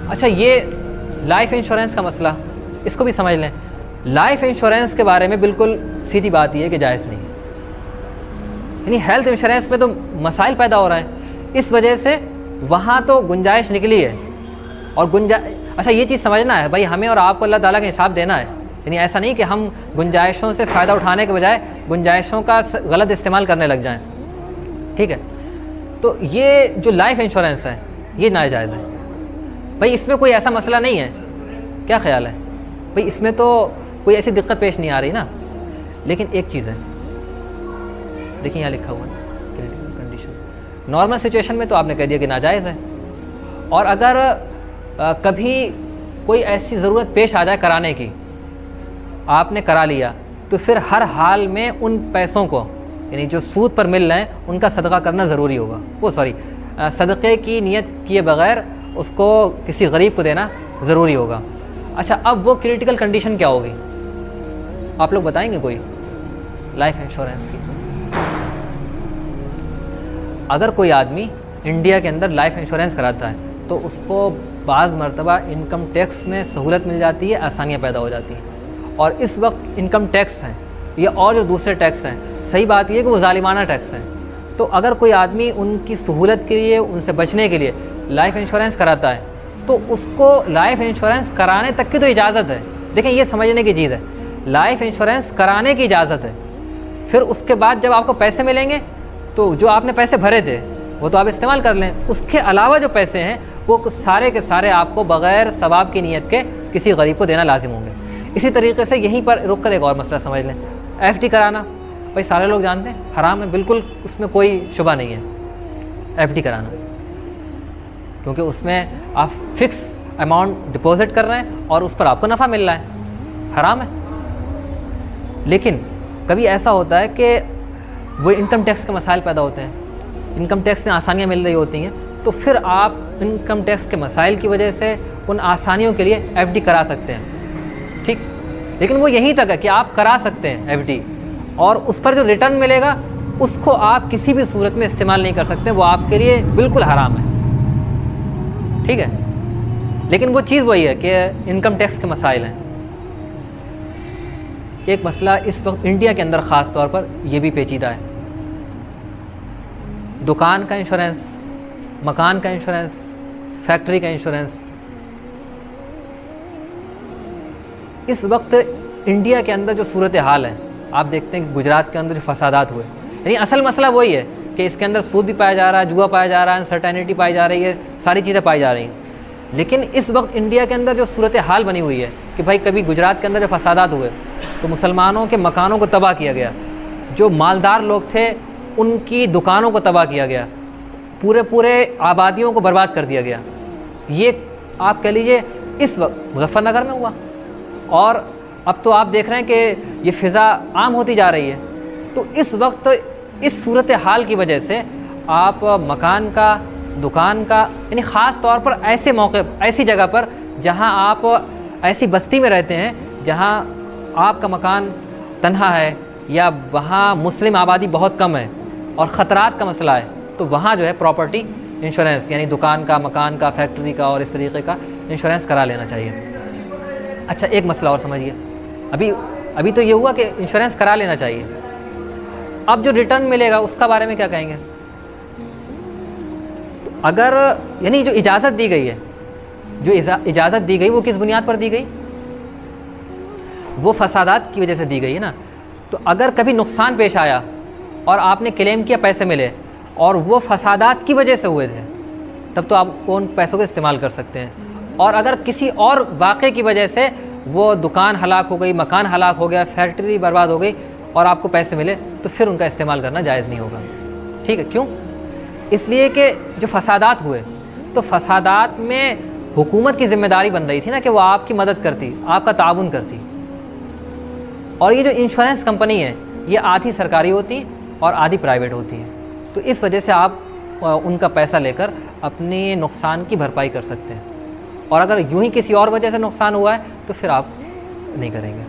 اچھا یہ life insurance کا مسئلہ اس کو بھی سمجھ لیں. لائف انشورنس کے بارے میں بالکل سیدھی بات یہ ہے کہ جائز نہیں ہے. یعنی ہیلتھ انشورنس میں تو مسائل پیدا ہو رہے ہیں, اس وجہ سے وہاں تو گنجائش نکلی ہے. اور اچھا یہ چیز سمجھنا ہے بھائی, ہمیں اور آپ کو اللہ تعالیٰ کا حساب دینا ہے. یعنی ایسا نہیں کہ ہم گنجائشوں سے فائدہ اٹھانے کے بجائے گنجائشوں کا غلط استعمال کرنے لگ جائیں. ٹھیک ہے, تو یہ جو لائف انشورنس ہے یہ ناجائز ہے. بھائی اس میں کوئی ایسا مسئلہ نہیں ہے, کیا خیال ہے بھائی, اس میں تو کوئی ایسی دقت پیش نہیں آ رہی نا. لیکن ایک چیز ہے, دیکھیں یہاں لکھا ہوا ہے کریٹیکل کنڈیشن. نارمل سچویشن میں تو آپ نے کہہ دیا کہ ناجائز ہے, اور اگر کبھی کوئی ایسی ضرورت پیش آ جائے کرانے کی, آپ نے کرا لیا, تو پھر ہر حال میں ان پیسوں کو یعنی جو سود پر مل رہے ہیں ان کا صدقہ کرنا ضروری ہوگا. صدقے کی نیت کیے بغیر اس کو کسی غریب کو دینا ضروری ہوگا. اچھا اب وہ کریٹیکل کنڈیشن کیا ہوگی آپ لوگ بتائیں گے کوئی لائف انشورنس کی؟ اگر کوئی آدمی انڈیا کے اندر لائف انشورنس کراتا ہے تو اس کو بعض مرتبہ انکم ٹیکس میں سہولت مل جاتی ہے, آسانیاں پیدا ہو جاتی ہیں. اور اس وقت انکم ٹیکس ہیں یا اور جو دوسرے ٹیکس ہیں, صحیح بات یہ ہے کہ وہ ظالمانہ ٹیکس ہیں. تو اگر کوئی آدمی ان کی سہولت کے لیے, ان سے بچنے کے لیے لائف انشورنس کراتا ہے تو اس کو لائف انشورنس کرانے تک کی تو اجازت ہے. دیکھیں یہ سمجھنے کی چیز ہے, لائف انشورنس کرانے کی اجازت ہے. پھر اس کے بعد جب آپ کو پیسے ملیں گے تو جو آپ نے پیسے بھرے تھے وہ تو آپ استعمال کر لیں. اس کے علاوہ جو پیسے ہیں وہ سارے کے سارے آپ کو بغیر ثواب کی نیت کے کسی غریب کو دینا لازم ہوں گے. اسی طریقے سے یہیں پر رک کر ایک اور مسئلہ سمجھ لیں, ایف ڈی کرانا. بھائی سارے لوگ جانتے ہیں حرام ہے, بالکل اس میں کوئی شبہ نہیں ہے ایف ڈی کرانا, کیونکہ اس میں آپ فکس اماؤنٹ ڈپازٹ کر رہے ہیں اور اس پر آپ کو نفع مل رہا ہے, حرام ہے. لیکن کبھی ایسا ہوتا ہے کہ وہ انکم ٹیکس کے مسائل پیدا ہوتے ہیں, انکم ٹیکس میں آسانیاں مل رہی ہوتی ہیں, تو پھر آپ انکم ٹیکس کے مسائل کی وجہ سے ان آسانیوں کے لیے ایف ڈی کرا سکتے ہیں. ٹھیک, لیکن وہ یہیں تک ہے کہ آپ کرا سکتے ہیں ایف ڈی, اور اس پر جو ریٹرن ملے گا اس کو آپ کسی بھی صورت میں استعمال نہیں کر سکتے, وہ آپ کے لیے بالکل حرام ہے. ٹھیک ہے, لیکن وہ چیز وہی ہے کہ انکم ٹیکس کے مسائل ہیں. ایک مسئلہ اس وقت انڈیا کے اندر خاص طور پر یہ بھی پیچیدہ ہے, دکان کا انشورنس, مکان کا انشورنس, فیکٹری کا انشورنس. اس وقت انڈیا کے اندر جو صورت حال ہے, آپ دیکھتے ہیں کہ گجرات کے اندر جو فسادات ہوئے, یعنی اصل مسئلہ وہی ہے کہ اس کے اندر سود بھی پایا جا رہا ہے, جوا پایا جا رہا ہے, انسرٹینٹی پائی جا رہی ہے, ساری چیزیں پائی جا رہی ہیں. لیکن اس وقت انڈیا کے اندر جو صورت حال بنی ہوئی ہے کہ بھائی کبھی گجرات کے اندر جو فسادات ہوئے تو مسلمانوں کے مکانوں کو تباہ کیا گیا, جو مالدار لوگ تھے ان کی دکانوں کو تباہ کیا گیا, پورے آبادیوں کو برباد کر دیا گیا. یہ آپ کہہ لیجئے اس وقت مظفر نگر میں ہوا, اور اب تو آپ دیکھ رہے ہیں کہ یہ فضا عام ہوتی جا رہی ہے. تو اس وقت اس صورت حال کی وجہ سے آپ مکان کا, دکان کا, یعنی خاص طور پر ایسے موقع, ایسی جگہ پر جہاں آپ ایسی بستی میں رہتے ہیں جہاں آپ کا مکان تنہا ہے یا وہاں مسلم آبادی بہت کم ہے اور خطرات کا مسئلہ ہے, تو وہاں جو ہے پراپرٹی انشورنس یعنی دکان کا, مکان کا, فیکٹری کا اور اس طریقے کا انشورنس کرا لینا چاہیے. اچھا ایک مسئلہ اور سمجھیے, ابھی تو یہ ہوا کہ انشورنس کرا لینا چاہیے. اب جو ریٹرن ملے گا اس کا بارے میں کیا کہیں گے؟ اگر یعنی جو اجازت دی گئی ہے, جو اجازت دی گئی وہ کس بنیاد پر دی گئی؟ وہ فسادات کی وجہ سے دی گئی ہے نا. تو اگر کبھی نقصان پیش آیا اور آپ نے کلیم کیا, پیسے ملے اور وہ فسادات کی وجہ سے ہوئے تھے, تب تو آپ ان پیسوں کو استعمال کر سکتے ہیں. اور اگر کسی اور واقعے کی وجہ سے وہ دکان ہلاک ہو گئی, مکان ہلاک ہو گیا, فیکٹری برباد ہو گئی اور آپ کو پیسے ملے, تو پھر ان کا استعمال کرنا جائز نہیں ہوگا. ٹھیک ہے, کیوں؟ اس لیے کہ جو فسادات ہوئے تو فسادات میں حکومت کی ذمہ داری بن رہی تھی نا کہ وہ آپ کی مدد کرتی, آپ کا تعاون کرتی. اور یہ جو انشورنس کمپنی ہے یہ آدھی سرکاری ہوتی اور آدھی پرائیویٹ ہوتی ہے, تو اس وجہ سے آپ ان کا پیسہ لے کر اپنے نقصان کی بھرپائی کر سکتے ہیں. اور اگر یوں ہی کسی اور وجہ سے نقصان ہوا ہے تو پھر آپ نہیں کریں گے.